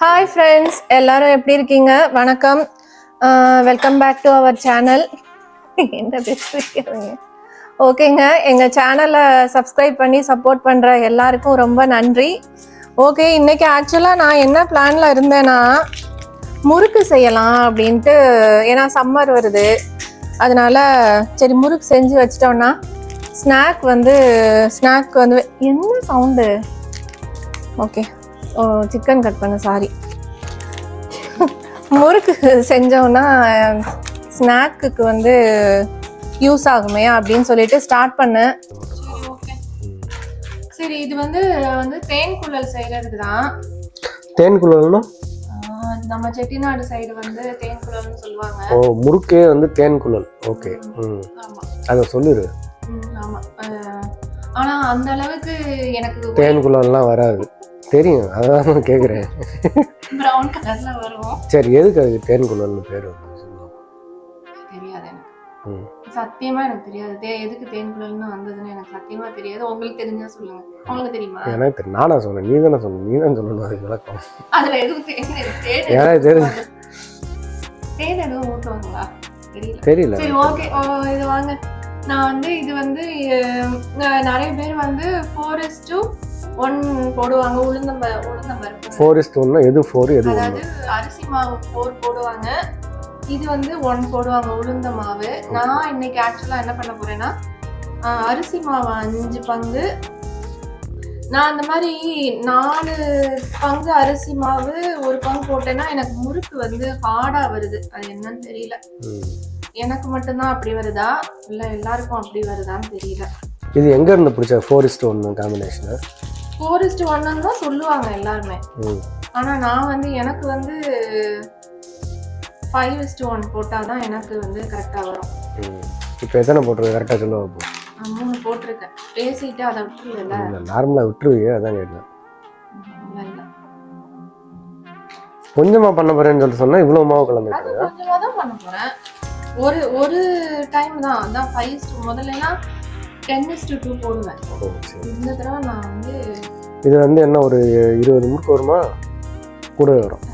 Hi friends, எல்லாரும் எப்படி இருக்கீங்க? வணக்கம். Welcome back to our channel. என்ன பேசுறீங்க? ஓகேங்க, எங்கள் சேனலை சப்ஸ்கிரைப் பண்ணி சப்போர்ட் பண்ணுற எல்லாருக்கும் ரொம்ப நன்றி. ஓகே, இன்னைக்கு ஆக்சுவலாக நான் என்ன பிளானில் இருந்தேன்னா, முறுக்கு செய்யலாம் அப்படின்ட்டு. ஏன்னா சம்மர் வருது, அதனால சரி முறுக்கு செஞ்சு வச்சிட்டோன்னா ஸ்நாக் வந்து என்ன சவுண்டு? ஓகே, சிக்கன் கட் பண்ண, சாரி. முறுக்கு செஞ்சோன்னா ஸ்நாக்குக்கு வந்து யூஸ் ஆகுமே அப்படின்னு சொல்லிட்டு ஸ்டார்ட் பண்ணேன். சரி, இது வந்து தேன் குழல் செய்யறதுக்கு தான். தேன் குழல்னா நம்ம செட்டிநாடு சைடு வந்து தேன் குழல்னு சொல்லுவாங்க. ஓ, முறுக்கே வந்து தேன் குழல். ஓகே, ஆமா, அத சொல்லிரு. ஆமா, ஆனா அந்த அளவுக்கு எனக்கு தேன் குழல்லாம் வராது, தெரியும், அதான் கேக்குறேன். பிரவுன் கலர்ல வரும். சரி, எதுக்கு அதுக்கு தேன் குழல்னு பேரு தெரியாது எனக்கு. சத்தியமா எனக்கு தெரியாது எதுக்கு தேன் குழல்னு வந்ததுன்னு. எனக்கு சத்தியமா தெரியாது. உங்களுக்கு தெரிஞ்சா சொல்லுங்க. உங்களுக்கு தெரியுமா? எனக்கு தெரியும். நானா சொன்னேன்? நீ தானே சொன்ன. நீ தான் சொல்லணும் அதுக்கு விளக்கம். அதுல எதுவும் தேன் எதுவும் ஊற்றுவாங்களா? தெரியல. சரி, ஓகே. இது வாங்க. நான் வந்து இது வந்து நிறைய பேர் வந்து 4:1 போடுவாங்க. உளுந்தம் பருப்பு 4:1 எது 4 எது 1? அதாவது அரிசி மாவு 4 போடுவாங்க, இது வந்து 1 போடுவாங்க உளுந்த மாவு. நான் இன்னைக்கு ஆக்சுவலா என்ன பண்ண போறேன்னா, அரிசி மாவு 5 பங்கு. நான் அந்த மாதிரி 4 பங்கு அரிசி மாவு 1 பங்கு போட்டேன்னா எனக்கு முறுக்கு வந்து ஹார்டா வருது. அது என்னன்னு தெரியல. எனக்கு மட்டும்தான் அப்படி வருதா இல்ல எல்லாருக்கும் அப்படி வருதான்னு தெரியல. இது எங்க இருந்து பிடிச்ச 4:1 காம்பினேஷன்? 4:1 தான் சொல்லுவாங்க எல்லாருமே. ஆனா நான் வந்து எனக்கு வந்து 5:1 போட்டாதான் எனக்கு வந்து கரெக்டா வரும். இப்போ எத்தனை போட்டுருக்க? கரெக்டா சொல்லுவா. 3 போட்டிருக்கேன். பேசிட்டு அதை விட்டுருல. நார்மலா விட்டுருவீங்க, அதான் கேட்டேன். கொஞ்சமா பண்ண போறேன்னு சொல்லிட்டு சொன்னா இவ்வளவு மாவு கலந்துருக்கீங்க? கொஞ்சமா தான் பண்ண போறேன். ஒரு டைம் தான். அதான் 5 முதல்ல 10:2 போடுவேன். இந்த தடவை நான் வந்து இது வந்து என்ன ஒரு 20 முறுக்கு வருமா? கூட வரும்.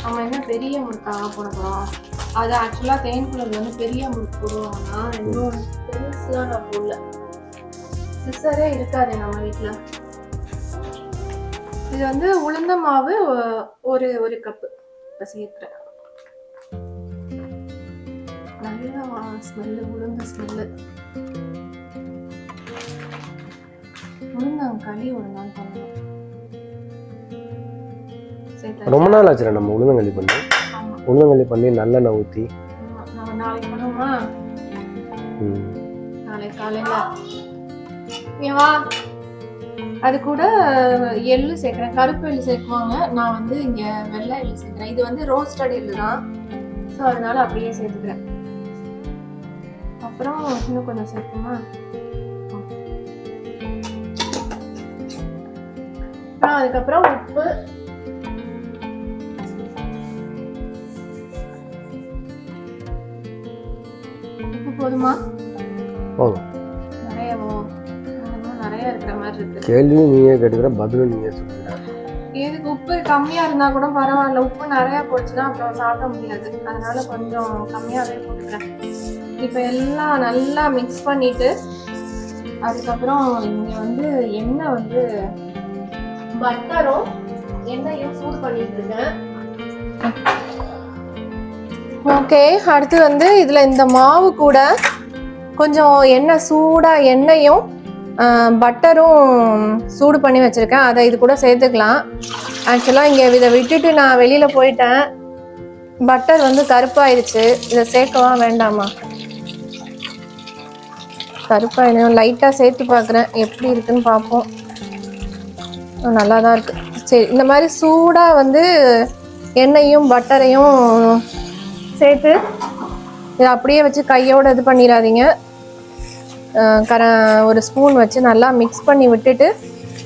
நம்ம என்ன பெரிய முறுக்காக போட போறோம்? அது ஆக்சுவலா தேன் குழல் வந்து பெரிய முறுக்கு போடுவாங்கன்னா இன்னொரு பெருசுலாம் நான் போடல. சிசரே இருக்காது நம்ம வீட்டுல. இது வந்து உளுந்த மாவு ஒரு கப்பு சேர்க்கிறேன். நல்ல ஸ்மெல்லு, உளுந்த ஸ்மெல்லு. உளுந்தங்களி ஒரு நாள் பண்ணணும். ரொம்ப நாள் ஆச்சு நம்ம உளுந்தங்களி பண்ணி. உளுந்தங்களி பண்ணி நல்லெண்ணெய் ஊற்றி நாளைக்கு பண்ணுவோமா? நாளைக்கு காலையில வா. அது கூட எள்ளு சேர்க்கிறேன். கருப்பு எள்ளு சேர்க்குவாங்க, நான் வந்து இங்க வெள்ளை எள்ளு சேர்க்கிறேன். இது வந்து ரோஸ்டட் எள்ளு தான், ஸோ அதனால அப்படியே சேர்த்துக்கிறேன். அப்புறம் இன்னும் கொஞ்சம் சேர்க்குமா? அதுக்கப்புறம் உப்பு, போதுமா? போதும். நிறையவோ? நிறைய இருக்கிற மாதிரி இருக்கு. கேள்வி நீயே கேட்டுக்கிற, பதிலும் நீயே சொல்லுற. இதுக்கு உப்பு கம்மியா இருந்தா கூட பரவாயில்ல. உப்பு நிறைய போச்சுன்னா அப்புறம் சாப்பிட முடியாது, அதனால கொஞ்சம் கம்மியாவே போட்டுக்கிறேன். இப்போ எல்லாம் நல்லா மிக்ஸ் பண்ணிட்டு அதுக்கப்புறம் இங்க வந்து எண்ணெய் வந்து பட்டரும் எண்ணெயும் சூடு பண்ணிட்டு இருக்கேன். ஓகே, அடுத்து வந்து இதுல இந்த மாவு கூட கொஞ்சம் எண்ணெய் எண்ணெயும் பட்டரும் சூடு பண்ணி வச்சிருக்கேன். அதை இது கூட சேர்த்துக்கலாம். ஆக்சுவலாக இங்கே இதை விட்டுட்டு நான் வெளியில போயிட்டேன். பட்டர் வந்து கருப்பாயிருச்சு. இதை சேர்க்கவா வேண்டாமா? கருப்பாயிடும். லைட்டாக சேர்த்து பார்க்குறேன், எப்படி இருக்குன்னு பார்ப்போம். நல்லா தான் இருக்கு. சரி, இந்த மாதிரி சூடாக வந்து எண்ணெயும் பட்டரையும் சேர்த்து இதை அப்படியே வச்சு கையோட இது பண்ணிடாதீங்க. ஒரு ஸ்பூன் வச்சு நல்லா மிக்ஸ் பண்ணி விட்டுட்டு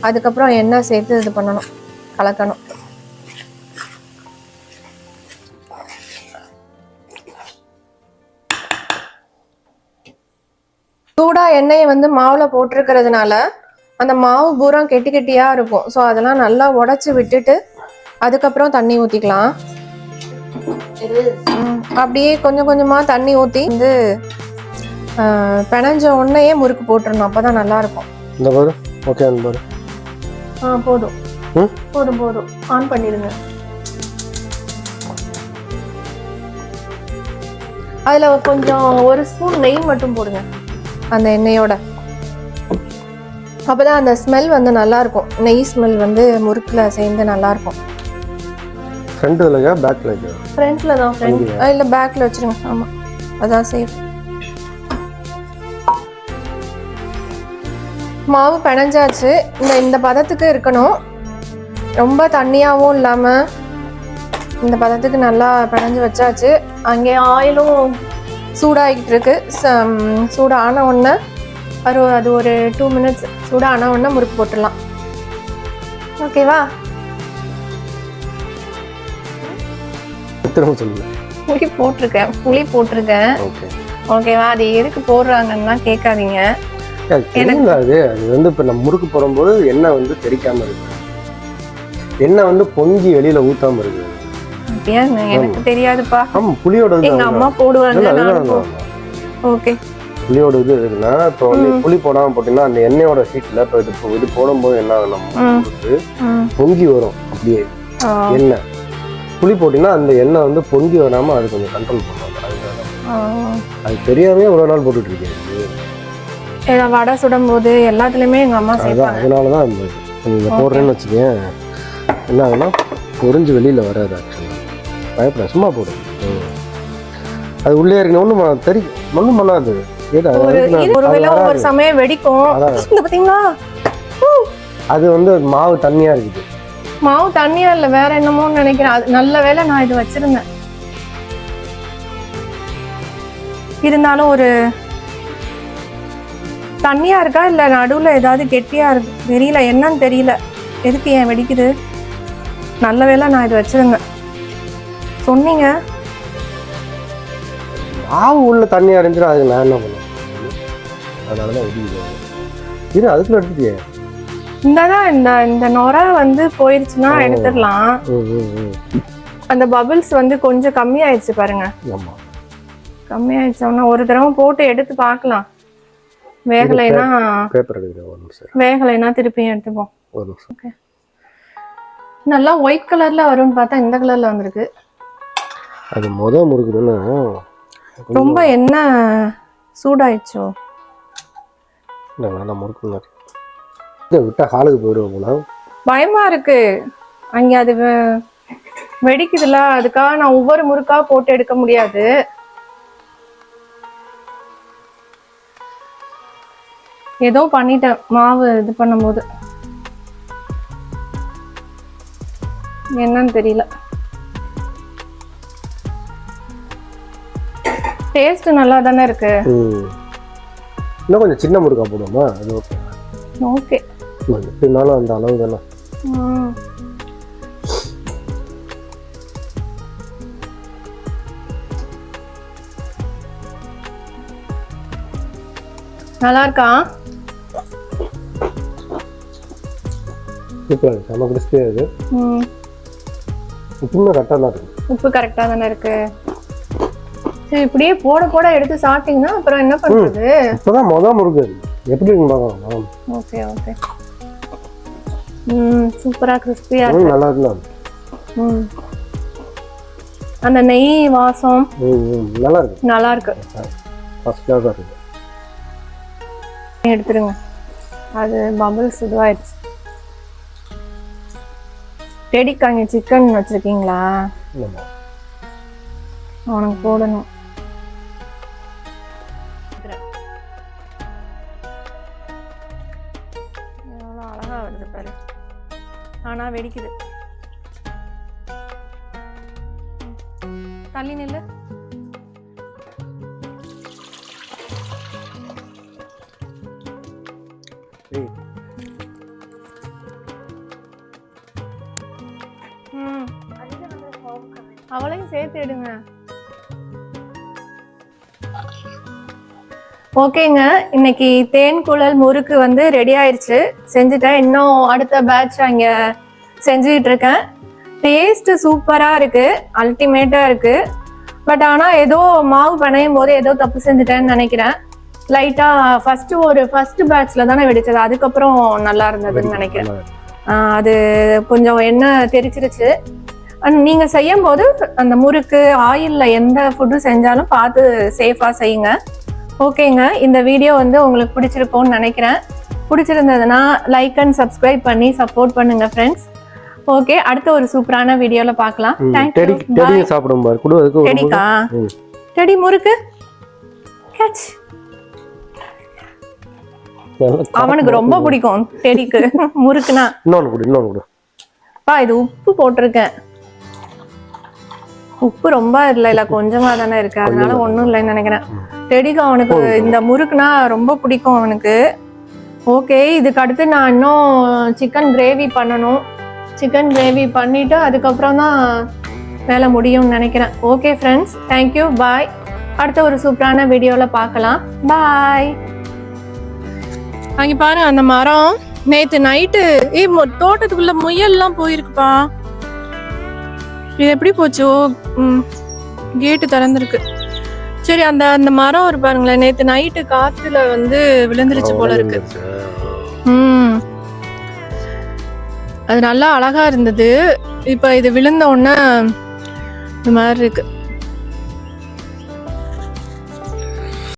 அதுக்கப்புறம் எண்ணெய் சேர்த்து இது பண்ணணும், கலக்கணும். சூடா எண்ணெயை வந்து மாவுல போட்டிருக்கிறதுனால அந்த மாவு பூரா கெட்டி கெட்டியாக இருக்கும். ஸோ அதெல்லாம் நல்லா உடச்சி விட்டுட்டு அதுக்கப்புறம் தண்ணி ஊற்றிக்கலாம். அப்படியே கொஞ்சம் கொஞ்சமாக தண்ணி ஊற்றி வந்து பிணைஞ்ச உடனேயே முறுக்கு போட்டுடணும். அப்போ தான் நல்லாயிருக்கும். இந்த பாரு ஓகே பாரு. போதும் போதும் போதும். ஆன் பண்ணிடுங்க. அதில் கொஞ்சம் 1 ஸ்பூன் நெய் மட்டும் போடுங்க அந்த எண்ணெயோட. அப்போ தான் அந்த ஸ்மெல் வந்து நல்லாயிருக்கும். நெய் ஸ்மெல் வந்து முறுக்கில் சேர்ந்து நல்லாயிருக்கும். ஃப்ரண்ட்டில் இருக்கா பேக்கில் இருக்கா? ஃப்ரண்ட்டில் தான். இல்லை பேக்கில் வச்சுருங்க. ஆமாம், அதான் சேஃப். மாவு பிணைஞ்சாச்சு. இந்த பதத்துக்கு இருக்கணும். ரொம்ப தண்ணியாகவும் இல்லாமல் இந்த பதத்துக்கு நல்லா பிணைஞ்சு வச்சாச்சு. அங்கே ஆயிலும் சூடாகிட்டு இருக்கு. சூடான உடனே அது ஒரு 2 மினிட்ஸ் சூடான உடனே முறுக்கு போட்டுடலாம். ஓகேவா? புளி போட்டிருக்கேன். ஓகேவா? அது எதுக்கு போடுறாங்கன்னா கேட்காதீங்க. அது வந்து இப்போ நம்ம முறுக்கு போடும்போது எண்ணெய் வந்து தெரிக்காம இருக்கு. எண்ணெய் வந்து பொங்கி வெளியில ஊத்தாம இருக்கு. எனக்கு தெரியாதுப்பா. புளியோட எங்க அம்மா போடுவாங்க. ஓகே, புளியோட இது இருக்குன்னா இப்போ வந்து புளி போடாம போட்டீங்கன்னா அந்த எண்ணெயோட ஹீட்ல இப்போ இது போடும்போது என்ன ஆகும், நம்ம பொங்கி வரும். அப்படியே எண்ணெய் புளி போட்டீங்கன்னா அந்த எண்ணெய் வந்து பொங்கி வராம அது கொஞ்சம் கண்ட்ரோல் பண்ணுவாங்க. அது தெரியாமே இவ்வளவு நாள் போட்டுட்டு இருக்கேன். வடை சுடும் போது எல்லாத்துலயுமே எங்க அம்மா செய்வாங்க. அதனாலதான் இந்த போடுறேன்னு வச்சுக்கேன், என்ன ஆகுனா பொறிஞ்சு வெளியில வராது. ஆக்சுவலா பயப்பட சும்மா போடு. அது உள்ளே இருக்கு ஒண்ணும் தெரியும், ஒண்ணும் பண்ணாது. ஒரு சமயம் வெடிக்கும். பாத்தீங்களா, அது வந்து மாவு தண்ணியா இருக்குது. மாவு தண்ணியா இல்ல, வேற என்னமோ நினைக்கிறேன். அது நல்ல வேளை நான் இது வச்சிருந்தேன். இருந்தாலும் ஒரு தண்ணியா இருக்கா இல்ல நடுவுல ஏதாவது கெட்டியா இருக்கு தெரியல, என்னன்னு தெரியல. எதுக்கு ஏன் வெடிக்குது? நல்ல வேளை நான் இது வச்சிருந்தேன். சொன்னீங்க மாவு உள்ள தண்ணி அடைஞ்சிடும். அதுக்கு நான் என்ன பண்ணுவேன்? அதனாலதான் வெடிக்குது. இது அதுக்குள்ள எடுத்துட்டியே. இந்த நொரை வந்து போயிருச்சுன்னா எடுத்துடலாம். அந்த பபிள்ஸ் வந்து கொஞ்சம் கம்மியாயிடுச்சு பாருங்க. கம்மியாயிடுச்சோன்னா ஒரு தடவை போட்டு எடுத்து பார்க்கலாம். வேகலைன்னா திருப்பியும் எடுத்துப்போம். ஓகே, நல்லா ஒயிட் கலர்ல வரும்னு பார்த்தா இந்த கலர்ல வந்திருக்கு. அது முறுக்குதுன்னா ரொம்ப எண்ணெய் சூடாயிடுச்சோ. விட்டா ஹாலுக்கு போயிடுவோம். பயமா இருக்கு. அங்க அது வெடிக்குதுல, அதுக்காக நான் ஒவ்வொரு முறுக்கா போட்டு எடுக்க முடியாது. ஏதோ பண்ணிட்டேன் மாவு இது பண்ணும்போது, என்னன்னு தெரியல. டேஸ்ட் நல்லா தானே இருக்கு. இன்னும் கொஞ்சம் சின்ன முறுக்கா போடுவோமா? அது ஓகே. ஓகே, எப்படினாலும் அந்த அளவு தானே. நல்லா இருக்கா? சூப்பரா இருக்கு. செம கிறிஸ்பியா இருக்கு. உப்புமே கரெக்டா தான் இருக்கு. உப்பு கரெக்டா தானே இருக்கு. சரி, இப்படியே போட போட எடுத்து சாப்பிட்டீங்கன்னா அப்புறம் என்ன பண்றது? இப்பதான் முதல் முறுக்கு எப்படி இருக்குன்னு பார்க்கலாம். Okay okay. சூப்பரா கிறிஸ்பியா இருக்கு. நல்லா இருக்கு. அந்த நெய் வாசம் நல்லா இருக்கு. நல்லா இருக்கு. ஃபர்ஸ்ட் கிளாஸா இருக்கு. எடுத்துருங்க. அது பபிள்ஸ் இதுவாயிடுச்சு. டெடிக்காங்க சிக்கன் வச்சிருக்கீங்களா? அவனுக்கு போடணும். எவ்வளோ அழகா வருது பாரு. ஆனா வெடிக்குது. தள்ளி நில்லு. அவளையும் சேர்த்து எடுங்க. ஓகேங்க, இன்னைக்கு தேன் குழல் முறுக்கு வந்து ரெடி ஆயிடுச்சு. செஞ்சுட்டேன். இன்னும் அடுத்த பேட்ச் அங்கே செஞ்சுக்கிட்டு இருக்கேன். டேஸ்ட் சூப்பரா இருக்கு, அல்டிமேட்டா இருக்கு. பட் ஆனால் ஏதோ மாவு பிணையும் போது ஏதோ தப்பு செஞ்சுட்டேன்னு நினைக்கிறேன். லைட்டா ஃபர்ஸ்ட் பேட்ச்ல தானே வெடிச்சது, அதுக்கப்புறம் நல்லா இருந்ததுன்னு நினைக்கிறேன். அது கொஞ்சம் எண்ணெய் தெரிச்சிருச்சு. நீங்க செய்யும் போது அந்த முறுக்கு ஆயில்ல எந்த ஃபுட்டு செஞ்சாலும் பார்த்து சேஃபா செய்யுங்க. ஓகேங்க, இந்த வீடியோ வந்து உங்களுக்கு பிடிச்சிருக்கும்னு நினைக்கிறேன். பிடிச்சிருந்ததுன்னா லைக் அண்ட் சப்ஸ்கிரைப் பண்ணி சப்போர்ட் பண்ணுங்க ஃப்ரெண்ட்ஸ். ஓகே, அடுத்த ஒரு சூப்பரான வீடியோல பார்க்கலாம். டெடி சாப்பிடும் பாரு குடு. அதுக்கு டெடிக்கா? டெடி முறுக்கு கேட்ச். அவனுக்கு ரொம்ப பிடிக்கும் டெடிக்கு முறுக்குனா. இன்னொன்னு குடு. இது உப்பு போட்டிருக்கேன். உப்பு ரொம்ப இல்ல கொஞ்சமா தானே இருக்கு, அதனால ஒண்ணும் இல்லைன்னு நினைக்கிறேன். டெடிக்கு அவனுக்கு இந்த முறுக்குனா ரொம்ப பிடிக்கும் அவனுக்கு. ஓகே, இதுக்கு அடுத்து நான் இன்னும் சிக்கன் கிரேவி பண்ணணும். சிக்கன் கிரேவி பண்ணிட்டு அதுக்கப்புறம் தான் வேலை முடியும்னு நினைக்கிறேன். ஓகே ஃப்ரெண்ட்ஸ், தேங்க்யூ, பாய். அடுத்த ஒரு சூப்பரான வீடியோல பார்க்கலாம். பாய். அங்க பாரு, அந்த மரம் நேத்து நைட்டு தோட்டத்துக்குள்ள முயல்லாம் போயிருக்குப்பா. இது எப்படி போச்சோ? கேட்டு திறந்துருக்கு. சரி, அந்த அந்த மரம் ஒரு பாருங்களேன், நேத்து நைட்டு காத்துல வந்து விழுந்துருச்சு போல இருக்கு. அது நல்லா அழகா இருந்தது. இப்ப இது விழுந்த உடனே இந்த மாதிரி இருக்கு.